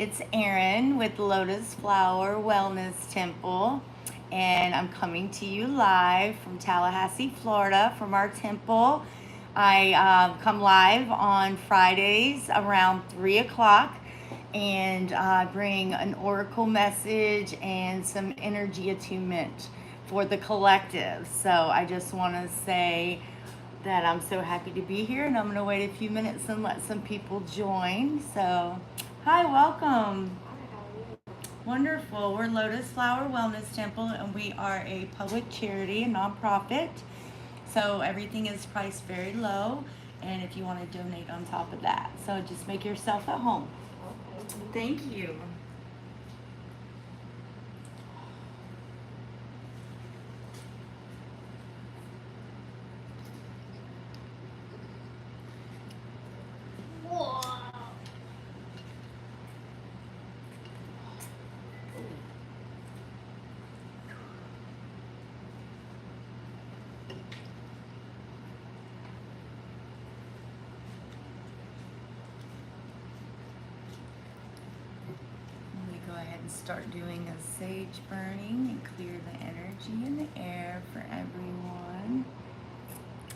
It's Erin with Lotus Flower Wellness Temple, and I'm coming to you live from Tallahassee, Florida, from our temple. I come live on Fridays around 3 o'clock, and bring an oracle message and some energy attunement for the collective. So I just want to say that I'm so happy to be here, and I'm going to wait a few minutes and let some people join. So, hi, welcome. Wonderful. We're Lotus Flower Wellness Temple, and we are a public charity, a nonprofit. So everything is priced very low, and if you want to donate on top of that, so just make yourself at home. Thank you. Go ahead and start doing a sage burning and clear the energy in the air for everyone.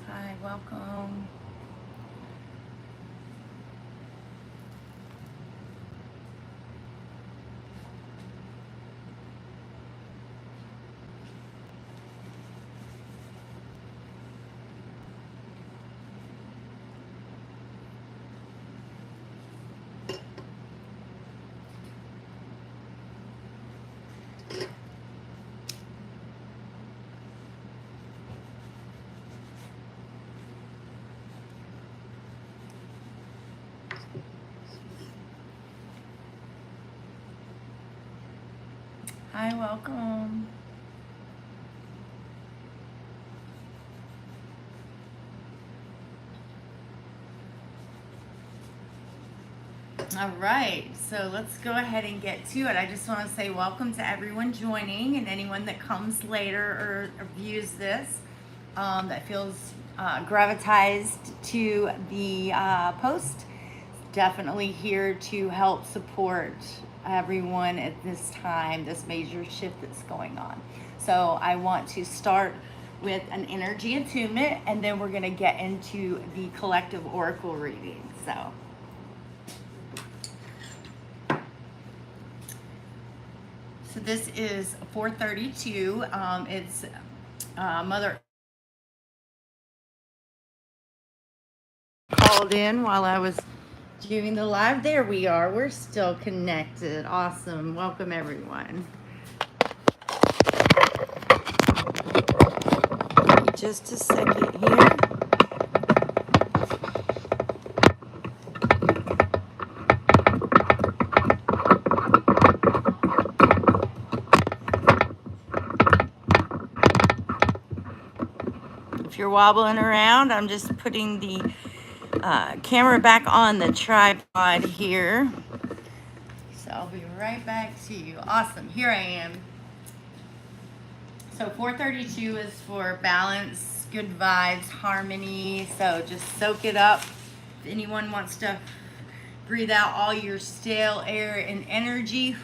Hi, welcome. Hi, welcome. All right, so let's go ahead and get to it. I just want to say welcome to everyone joining and anyone that comes later or views this that feels gravitized to the post. Definitely here to help support everyone at this time, this major shift that's going on. So I want to start with an energy attunement, and then we're going to get into the collective oracle reading. So this is 432. It's Mother called in while I was doing the live. There we are. We're still connected. Awesome. Welcome, everyone. Just a second here. If you're wobbling around, I'm just putting the camera back on the tripod here. So I'll be right back to you. Awesome. Here I am. So 432 is for balance, good vibes, harmony. So just soak it up. If anyone wants to breathe out all your stale air and energy,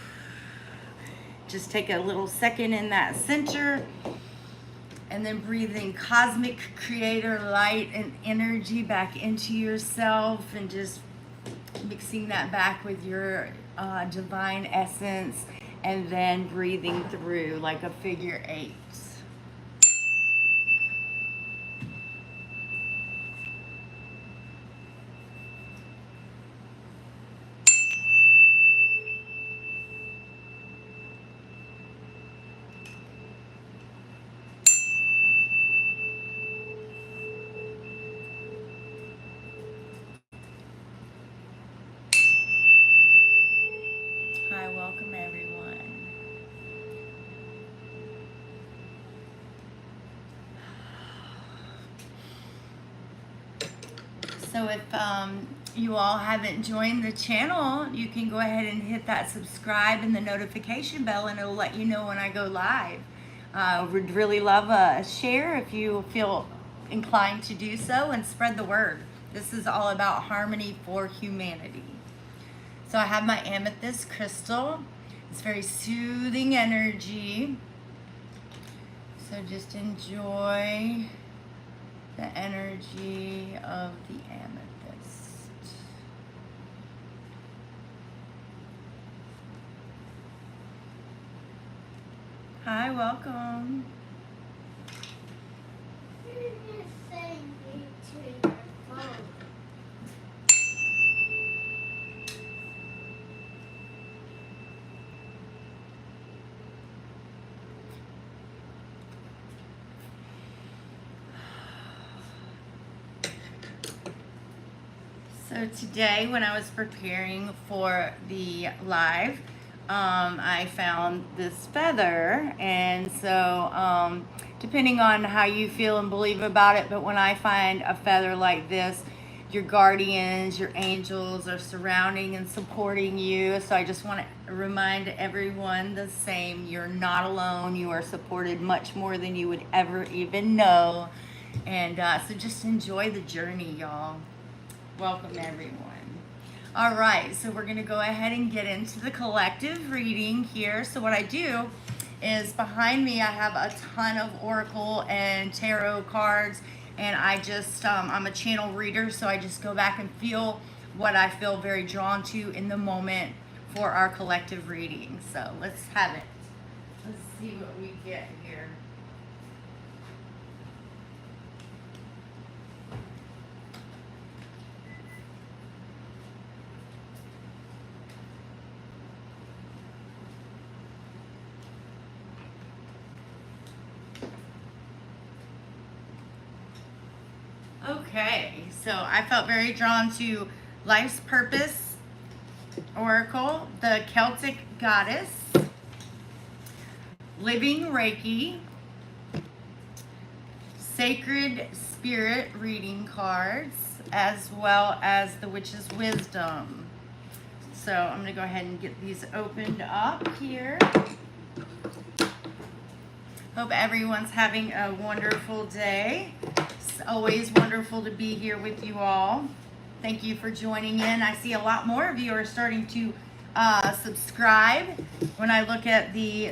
just take a little second in that center. And then breathing cosmic creator light and energy back into yourself, and just mixing that back with your divine essence, and then breathing through like a figure 8. Hi, welcome everyone. So if you all haven't joined the channel, you can go ahead and hit that subscribe and the notification bell, and it'll let you know when I go live. Would really love a share if you feel inclined to do so, and spread the word. This is all about harmony for humanity. So I have my amethyst crystal. It's very soothing energy. So just enjoy the energy of the amethyst. Hi, welcome. So today, when I was preparing for the live, I found this feather, and so depending on how you feel and believe about it, but when I find a feather like this, your guardians, your angels are surrounding and supporting you. So I just want to remind everyone the same. You're not alone. You are supported much more than you would ever even know. And so just enjoy the journey, y'all. Welcome, everyone. All right, so we're going to go ahead and get into the collective reading here. So what I do is behind me I have a ton of oracle and tarot cards, and I just I'm a channel reader, so I just go back and feel what I feel very drawn to in the moment for our collective reading. So let's have it. Let's see what we get here. Okay, so I felt very drawn to Life's Purpose Oracle, the Celtic Goddess, Living Reiki, Sacred Spirit reading cards, as well as the Witch's Wisdom. So I'm going to go ahead and get these opened up here. Hope everyone's having a wonderful day. It's always wonderful to be here with you all. Thank you for joining in. I see a lot more of you are starting to subscribe. When I look at the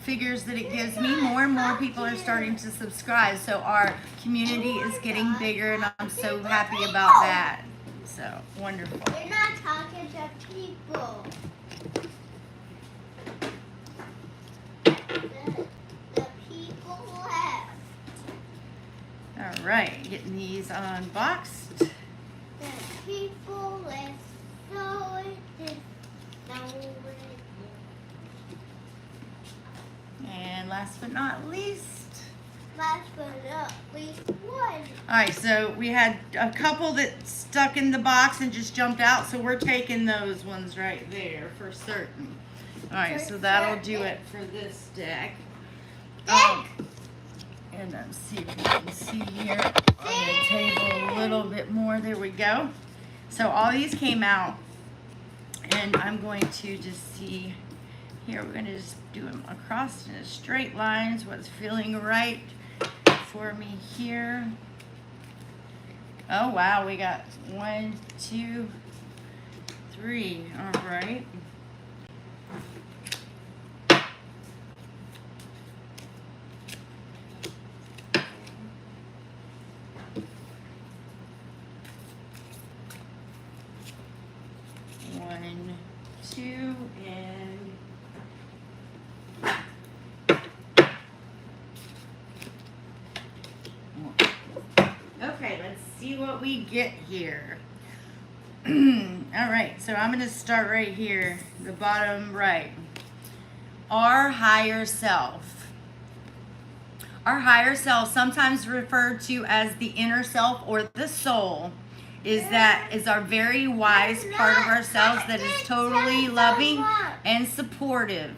figures that it gives me, more and more people are starting to subscribe. So our community is getting bigger, and I'm so happy about that. So wonderful. You're not talking to people. The people left. All right, getting these unboxed. The people left. So it is. And last but not least. Last but not least one. All right, so we had a couple that stuck in the box and just jumped out, so we're taking those ones right there for certain. All right, so that'll do it for this deck. And let's see if you can see here on the table a little bit more. There we go. So all these came out, and I'm going to just see here. We're going to just do them across in a straight lines. What's feeling right for me here. Oh, wow. We got 1, 2, 3. All right. One, two, and okay, let's see what we get here. All right, so I'm going to start right here, the bottom right. Our higher self. Our higher self, sometimes referred to as the inner self or the soul, is our very wise part of ourselves that is totally loving and supportive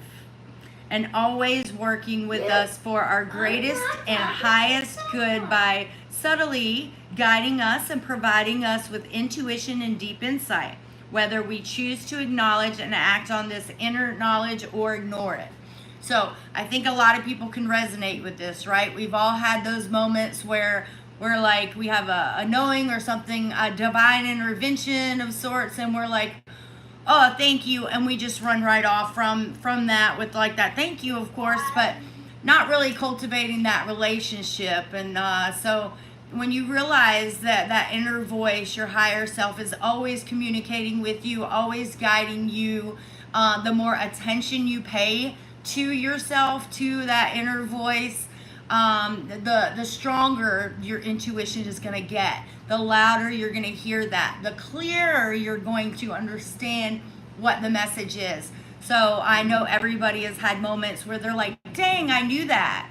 and always working with us for our greatest and highest good by subtly guiding us and providing us with intuition and deep insight, whether we choose to acknowledge and act on this inner knowledge or ignore it. So I think a lot of people can resonate with this, right? We've all had those moments where we're like, we have a knowing or something, a divine intervention of sorts, and we're like, oh, thank you, and we just run right off from that with like that thank you, of course, but not really cultivating that relationship. And so when you realize that that inner voice, your higher self, is always communicating with you, always guiding you, the more attention you pay to yourself, to that inner voice, the stronger your intuition is going to get, the louder you're going to hear that, the clearer you're going to understand what the message is. So I know everybody has had moments where they're like, dang, I knew that.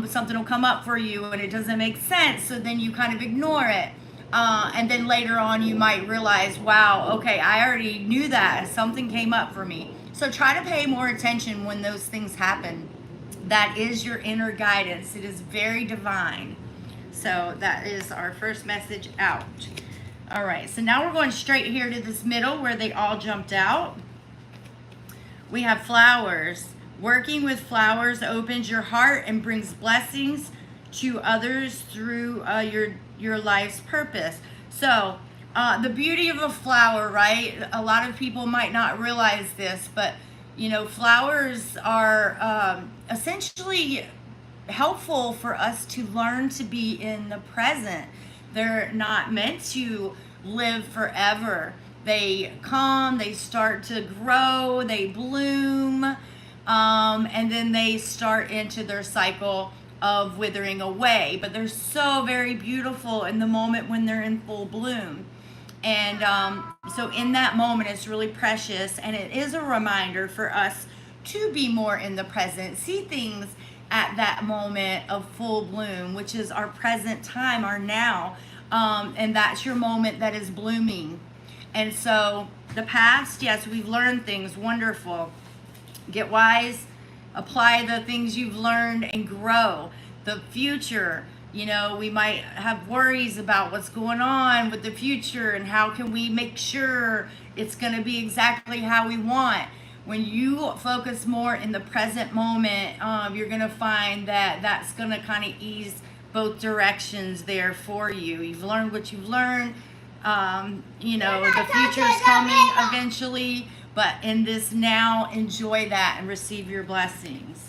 Something will come up for you and it doesn't make sense, so then you kind of ignore it. And then later on you might realize, wow, okay, I already knew that. Something came up for me. So try to pay more attention when those things happen. That is your inner guidance. It is very divine. So that is our first message out. All right, so now we're going straight here to this middle where they all jumped out. We have flowers. Working with flowers opens your heart and brings blessings to others through your life's purpose. So the beauty of a flower, right? A lot of people might not realize this, but you know, flowers are essentially helpful for us to learn to be in the present. They're not meant to live forever. They come, they start to grow, they bloom, and then they start into their cycle of withering away. But they're so very beautiful in the moment when they're in full bloom. And so in that moment, it's really precious, and it is a reminder for us to be more in the present, see things at that moment of full bloom, which is our present time, our now. And that's your moment that is blooming. And so the past, yes, we've learned things, wonderful. Get wise, apply the things you've learned, and grow. The future, you know, we might have worries about what's going on with the future and how can we make sure it's going to be exactly how we want. When you focus more in the present moment, you're going to find that that's going to kind of ease both directions there for you. You've learned what you've learned. You know, the future is coming eventually, but in this now, enjoy that and receive your blessings.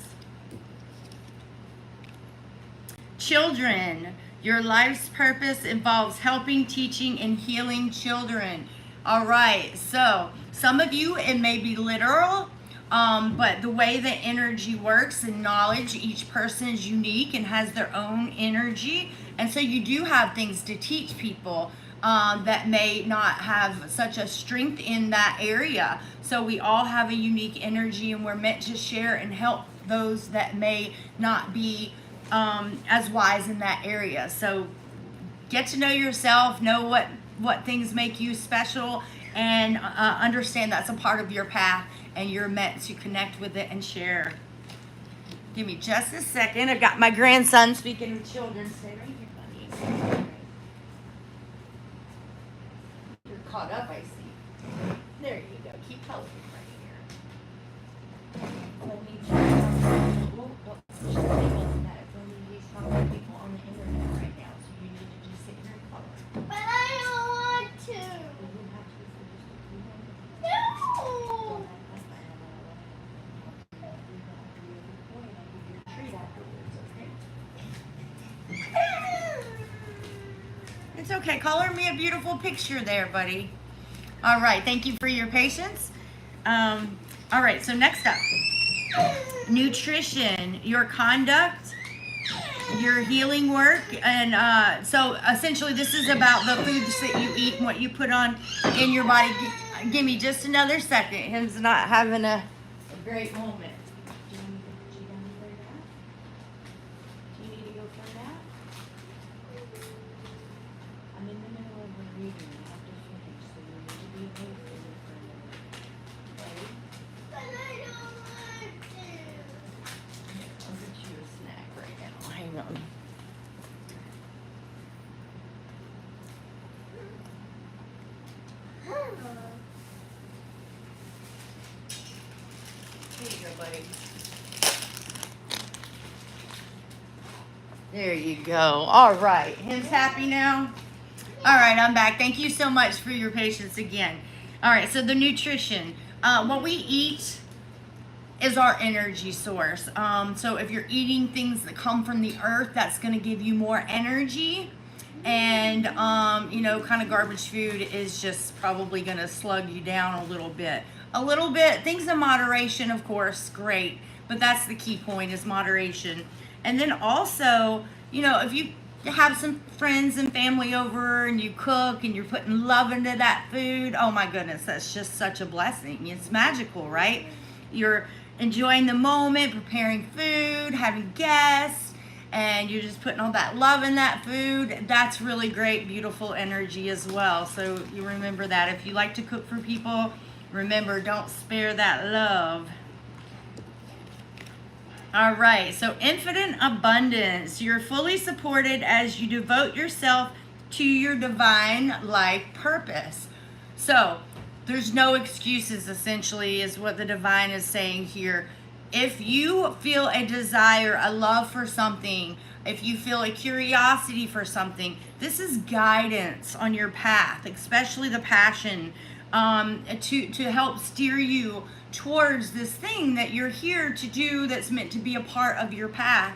Children, your life's purpose involves helping, teaching, and healing children. All right, so some of you, it may be literal, but the way the energy works and knowledge, each person is unique and has their own energy. And so you do have things to teach people that may not have such a strength in that area. So we all have a unique energy, and we're meant to share and help those that may not be as wise in that area. So get to know yourself, know what things make you special, and understand that's a part of your path, and you're meant to connect with it and share. Give me just a second. I've got my grandson, speaking of children. Stay right here, buddy. You're caught up, I see. There you go. Keep coloring right here. Let me he's talking to people on the internet right now, so you need to just sit here and color. But I don't want to. You have to for just a few minutes. No. It's okay. Color me a beautiful picture there, buddy. All right. Thank you for your patience. All right. So next up, nutrition, your conduct, your healing work. And so essentially this is about the foods that you eat and what you put on in your body. Give me just another second. Him's not having a great moment. Do you need to go for that? I'm in the middle of a reading. I have to finish, so you need to be away from me for a minute. Okay? But I don't want to. I'll get you a snack right now. Hang on. Here you go, buddy. There you go. All right. Him's happy now? All right, I'm back. Thank you so much for your patience again. All right, so the nutrition. What we eat is our energy source. So if you're eating things that come from the earth, that's going to give you more energy. And, kind of garbage food is just probably going to slug you down a little bit. A little bit. Things in moderation, of course, great. But that's the key point, is moderation. And then also, if you have some friends and family over and you cook and you're putting love into that food, oh my goodness, that's just such a blessing. It's magical, right? You're enjoying the moment, preparing food, having guests, and you're just putting all that love in that food. That's really great, beautiful energy as well. So you remember that. If you like to cook for people, remember, don't spare that love. All right, so infinite abundance. You're fully supported as you devote yourself to your divine life purpose. So there's no excuses, essentially, is what the divine is saying here. If you feel a desire, a love for something, if you feel a curiosity for something, this is guidance on your path, especially the passion, to help steer you towards this thing that you're here to do, that's meant to be a part of your path.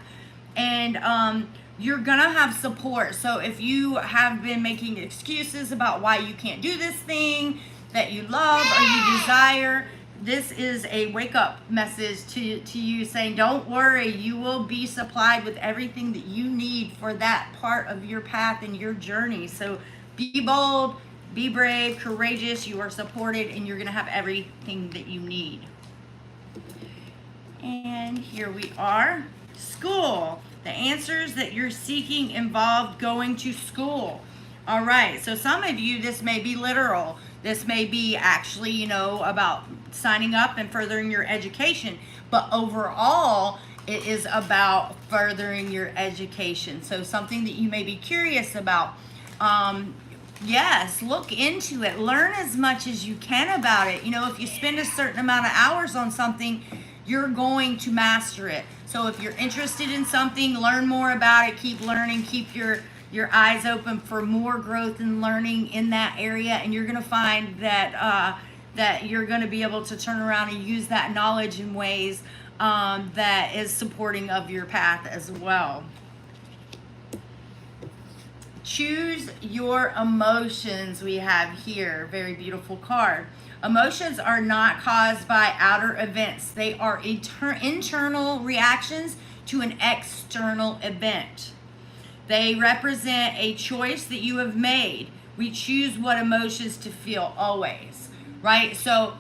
And you're gonna have support. So if you have been making excuses about why you can't do this thing that you love or you desire, this is a wake-up message to you, saying, don't worry, you will be supplied with everything that you need for that part of your path and your journey. So be bold, be brave, courageous. You are supported, and you're going to have everything that you need. And here we are. School. The answers that you're seeking involve going to school. All right. So some of you, this may be literal. This may be actually, about signing up and furthering your education. But overall, it is about furthering your education. So something that you may be curious about. Yes, look into it. Learn as much as you can about it. If you spend a certain amount of hours on something, you're going to master it. So if you're interested in something, learn more about it. Keep learning. Keep your eyes open for more growth and learning in that area, and you're going to find that that you're going to be able to turn around and use that knowledge in ways that is supporting of your path as well. Choose your emotions, we have here. Very beautiful card. Emotions are not caused by outer events. They are internal reactions to an external event. They represent a choice that you have made. We choose what emotions to feel always, right? So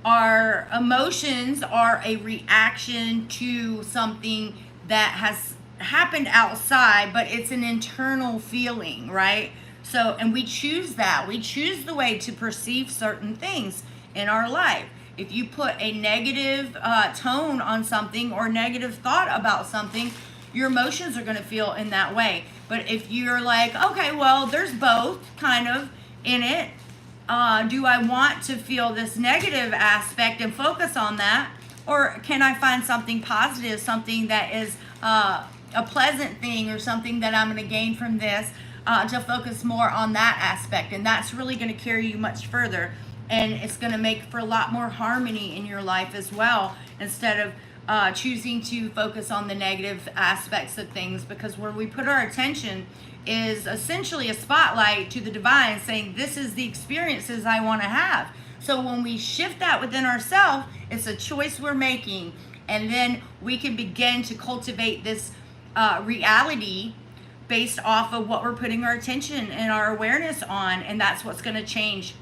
our emotions are a reaction to something that has happened outside, but it's an internal feeling, right? So, and we choose that. We choose the way to perceive certain things in our life. If you put a negative tone on something or negative thought about something, your emotions are going to feel in that way. But if you're like, okay, well, there's both kind of in it. Do I want to feel this negative aspect and focus on that? Or can I find something positive, something that is a pleasant thing, or something that I'm going to gain from this, to focus more on that aspect? And that's really going to carry you much further. And it's going to make for a lot more harmony in your life as well, instead of choosing to focus on the negative aspects of things. Because where we put our attention is essentially a spotlight to the divine, saying, this is the experiences I want to have. So when we shift that within ourselves, it's a choice we're making. And then we can begin to cultivate this reality based off of what we're putting our attention and our awareness on. And that's what's going to change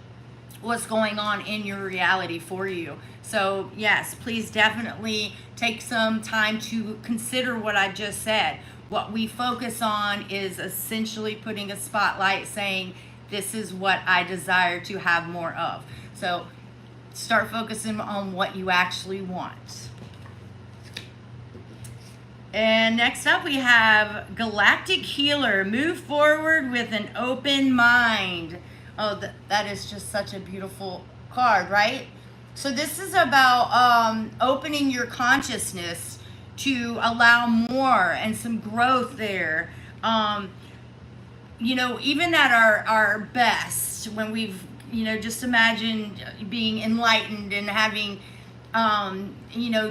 what's going on in your reality for you. So yes, please definitely take some time to consider what I just said. What we focus on is essentially putting a spotlight, saying, this is what I desire to have more of. So start focusing on what you actually want. And next up we have Galactic Healer. Move forward with an open mind. Oh, that is just such a beautiful card, right? So this is about opening your consciousness to allow more and some growth there. Even at our best, when we've just imagine being enlightened and having,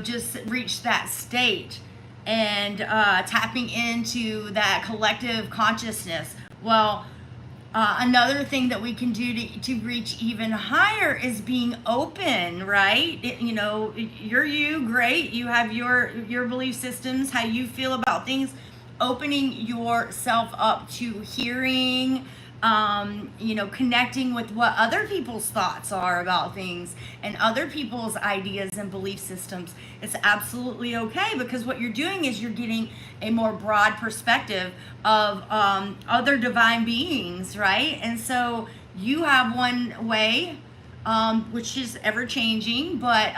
just reached that state and tapping into that collective consciousness. Well, another thing that we can do to reach even higher is being open, right? You're you, great. You have your belief systems, how you feel about things. Opening yourself up to hearing, connecting with what other people's thoughts are about things and other people's ideas and belief systems. It's absolutely okay, because what you're doing is you're getting a more broad perspective of other divine beings, right? And so you have one way, which is ever changing, but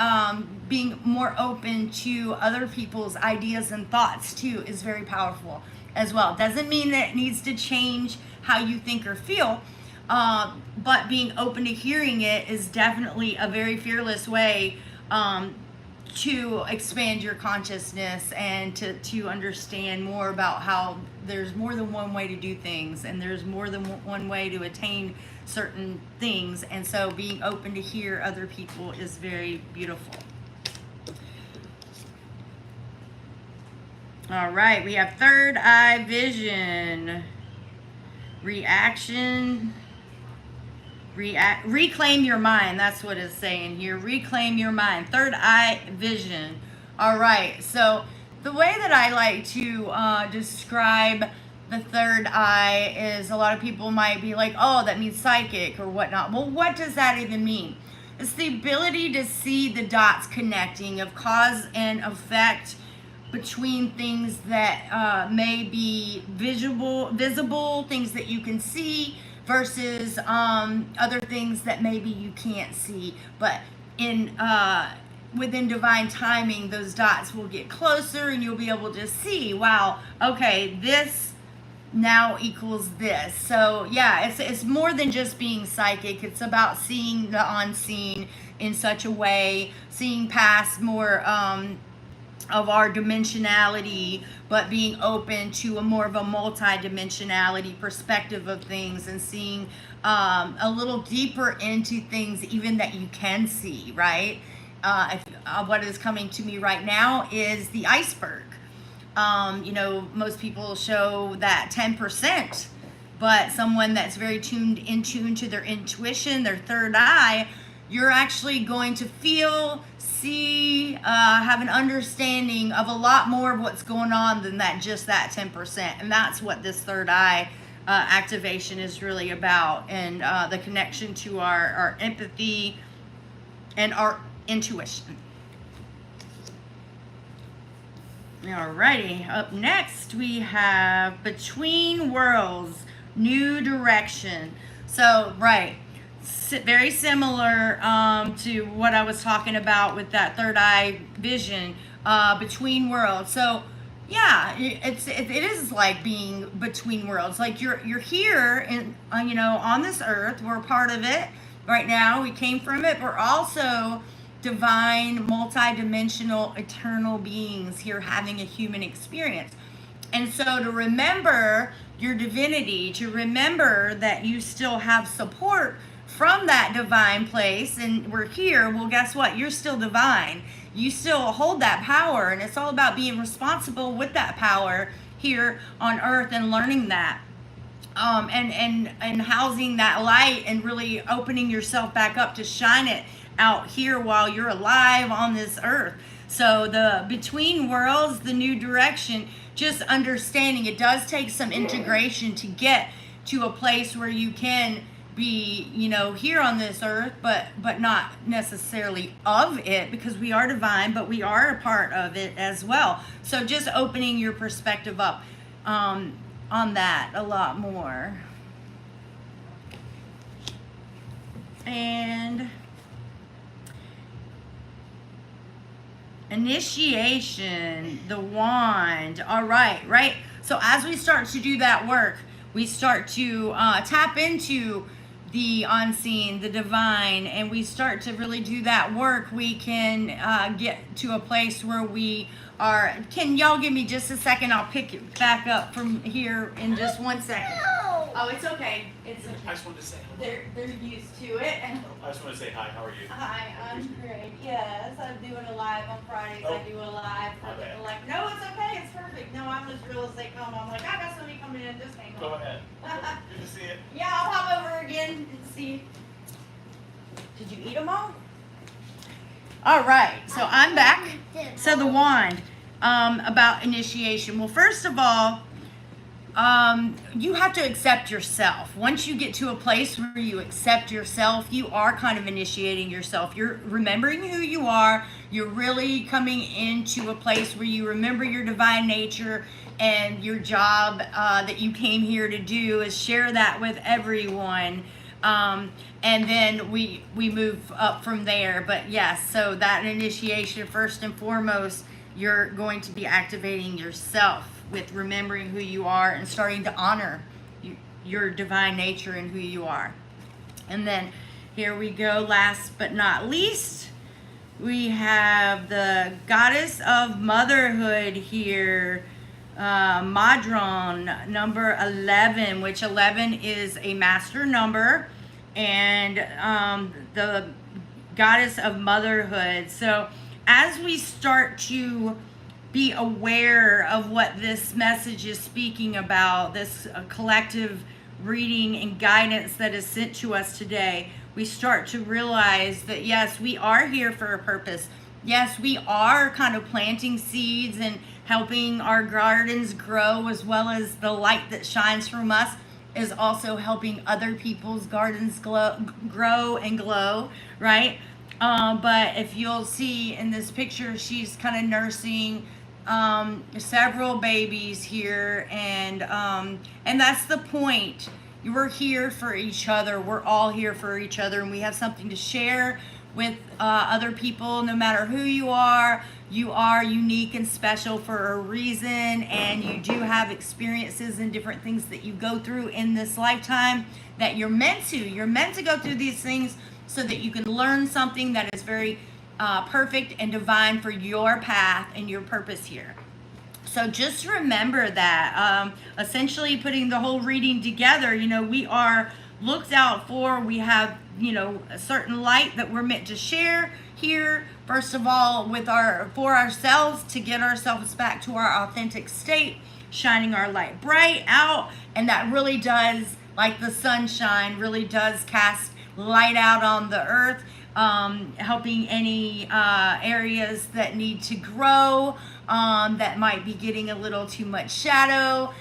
being more open to other people's ideas and thoughts too is very powerful as well. Doesn't mean that it needs to change how you think or feel, but being open to hearing it is definitely a very fearless way to expand your consciousness and to understand more about how there's more than one way to do things, and there's more than one way to attain certain things. And so being open to hear other people is very beautiful. All right, we have third eye vision, reaction, reclaim your mind. That's what it's saying here. Reclaim your mind. Third eye vision. All right. So the way that I like to describe the third eye is, a lot of people might be like, oh, that means psychic or whatnot. Well, what does that even mean? It's the ability to see the dots connecting of cause and effect between things that may be visible, things that you can see, versus other things that maybe you can't see. But within divine timing, those dots will get closer and you'll be able to see, wow, okay, this now equals this. So yeah, it's more than just being psychic. It's about seeing the unseen in such a way, seeing past more of our dimensionality, but being open to a more of a multi-dimensionality perspective of things, and seeing a little deeper into things even that you can see, right? What is coming to me right now is the iceberg. Most people show that 10%, but someone that's very in tune to their intuition, their third eye, you're actually going to feel, see, have an understanding of a lot more of what's going on than just that 10%. And that's what this third eye activation is really about, and the connection to our empathy and our intuition. Alrighty, up next we have Between Worlds, New Direction. So, right, very similar to what I was talking about with that third eye vision, between worlds. So yeah, it is like being between worlds. Like you're here in on this earth. We're a part of it right now. We came from it. We're also divine, multi-dimensional, eternal beings here having a human experience. And so to remember your divinity, to remember that you still have support from that divine place, and we're here, well, guess what? You're still divine. You still hold that power, and it's all about being responsible with that power here on earth and learning that. And housing that light and really opening yourself back up to shine it out here while you're alive on this earth. So the Between Worlds, the New Direction, just understanding it does take some integration to get to a place where you can be, here on this earth, but not necessarily of it, because we are divine, but we are a part of it as well. So just opening your perspective up on that a lot more. And initiation, the wand. All right. So as we start to do that work, we start to tap into the unseen, the divine, and we start to really do that work. We can get to a place where we are. Can y'all give me just a second? I'll pick it back up from here in just 1 second. No. Oh, it's okay. It's I okay. just wanted to say hello. They're used to it. I just want to say hi. How are you? Hi, I'm great. Yes, I'm doing a live on Fridays. Oh. I do a live for My the bad. collect. No, it's okay. It's perfect. No, I'm just real estate calm. I'm like, I got somebody coming in. Just hang Go on. ahead. Good to see you. Yeah, I'll pop over again and see. Did you eat them all? All right, so I'm back. So the wand, about initiation. Well, first of all, you have to accept yourself. Once you get to a place where you accept yourself, you are kind of initiating yourself. You're remembering who you are. You're really coming into a place where you remember your divine nature, and your job that you came here to do is share that with everyone. And then we move up from there. But yes, so that initiation, first and foremost, you're going to be activating yourself with remembering who you are and starting to honor your divine nature and who you are. And then here we go, last but not least, we have the goddess of motherhood here, Madron, number 11, which 11 is a master number, and the goddess of motherhood. So as we start to be aware of what this message is speaking about, this collective reading and guidance that is sent to us today, we start to realize that yes, we are here for a purpose. Yes, we are kind of planting seeds and helping our gardens grow, as well as the light that shines from us is also helping other people's gardens grow and glow, right? But if you'll see in this picture, she's kind of nursing several babies here, and that's the point. We're here for each other. We're all here for each other, and we have something to share with other people. No matter who you are unique and special for a reason, and you do have experiences and different things that you go through in this lifetime that you're meant to go through these things so that you can learn something that is very perfect and divine for your path and your purpose here. So just remember that, essentially putting the whole reading together, we are looked out for. We have, a certain light that we're meant to share here. First of all, for ourselves, to get ourselves back to our authentic state, shining our light bright out. And that really does, like the sunshine, really does cast light out on the earth, helping any areas that need to grow, that might be getting a little too much shadow.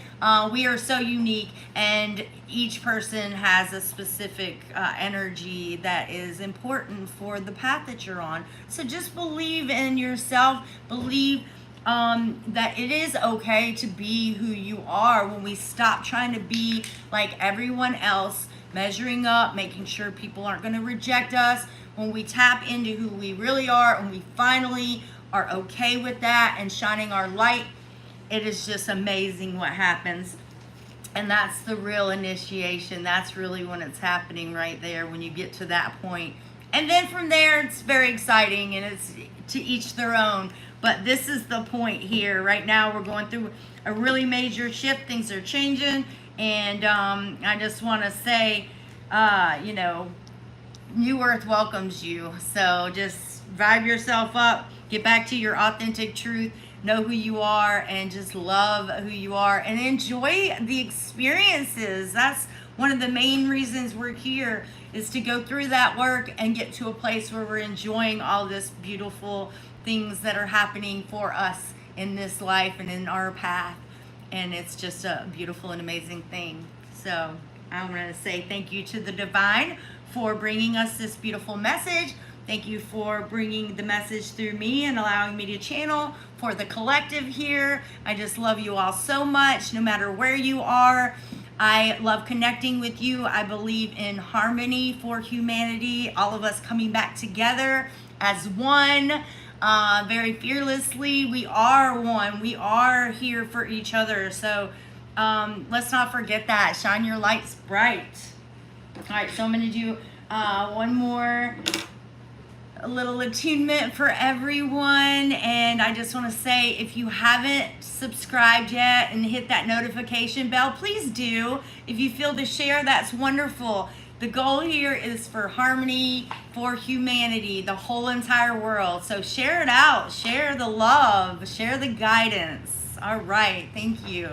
We are so unique, and each person has a specific energy that is important for the path that you're on. So just believe in yourself. Believe that it is okay to be who you are. When we stop trying to be like everyone else, measuring up, making sure people aren't going to reject us, when we tap into who we really are and we finally are okay with that and shining our light, it is just amazing what happens. And that's the real initiation. That's really when it's happening right there, when you get to that point. And then from there, it's very exciting, and it's to each their own. But this is the point here. Right now, we're going through a really major shift. Things are changing. And I just want to say, New Earth welcomes you. So just vibe yourself up. Get back to your authentic truth. Know who you are, and just love who you are, and enjoy the experiences. That's one of the main reasons we're here, is to go through that work and get to a place where we're enjoying all this beautiful things that are happening for us in this life and in our path. And it's just a beautiful and amazing thing. So I want to say thank you to the divine for bringing us this beautiful message. Thank you for bringing the message through me and allowing me to channel for the collective here. I just love you all so much, no matter where you are. I love connecting with you. I believe in harmony for humanity, all of us coming back together as one, very fearlessly. We are one. We are here for each other. So let's not forget that. Shine your lights bright. All right, so I'm going to do one more a little attunement for everyone. And I just want to say, if you haven't subscribed yet and hit that notification bell, please do. If you feel to share, that's wonderful. The goal here is for harmony, for humanity, the whole entire world. So share it out, share the love, share the guidance. All right, thank you.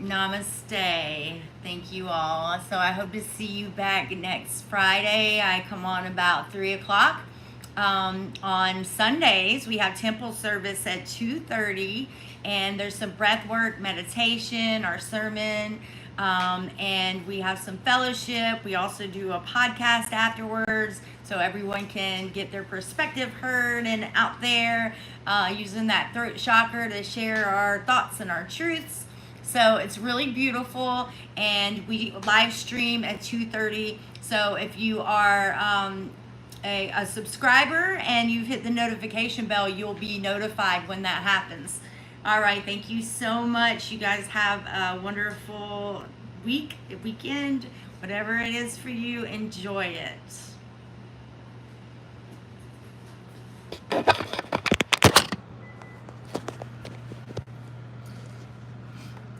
Namaste. Thank you all. So I hope to see you back next Friday. I come on about 3 o'clock. On Sundays, we have temple service at 2:30, and there's some breath work, meditation, our sermon, and we have some fellowship. We also do a podcast afterwards, so everyone can get their perspective heard and out there, using that throat chakra to share our thoughts and our truths. So it's really beautiful, and we live stream at 2:30. So if you are a subscriber and you've hit the notification bell, you'll be notified when that happens. All right, thank you so much. You guys have a wonderful weekend, whatever it is for you. Enjoy it.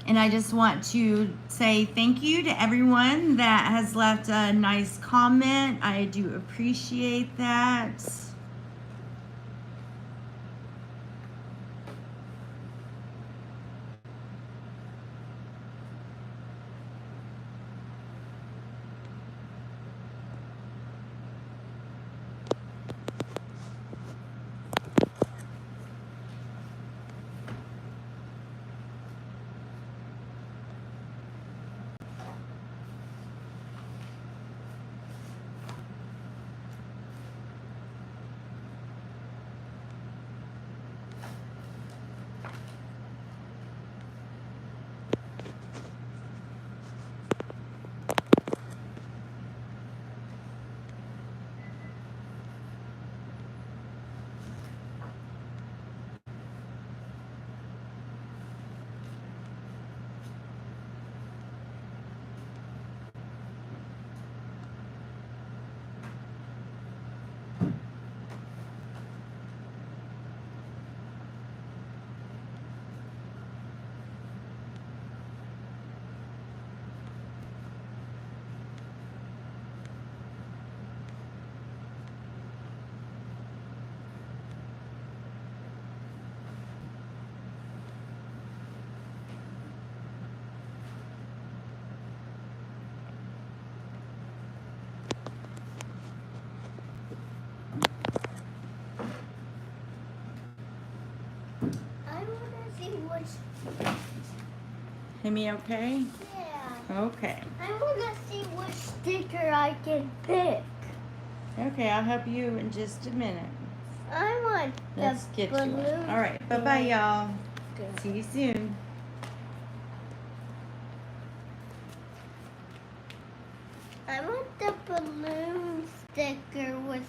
And I just want to say thank you to everyone that has left a nice comment. I do appreciate that. I wanna see which. Hear me okay? Yeah. Okay. I wanna see which sticker I can pick. Okay, I'll help you in just a minute. I want Let's the get balloon. you one. All right, bye-bye, y'all. sticker. See you soon. I want the balloon sticker with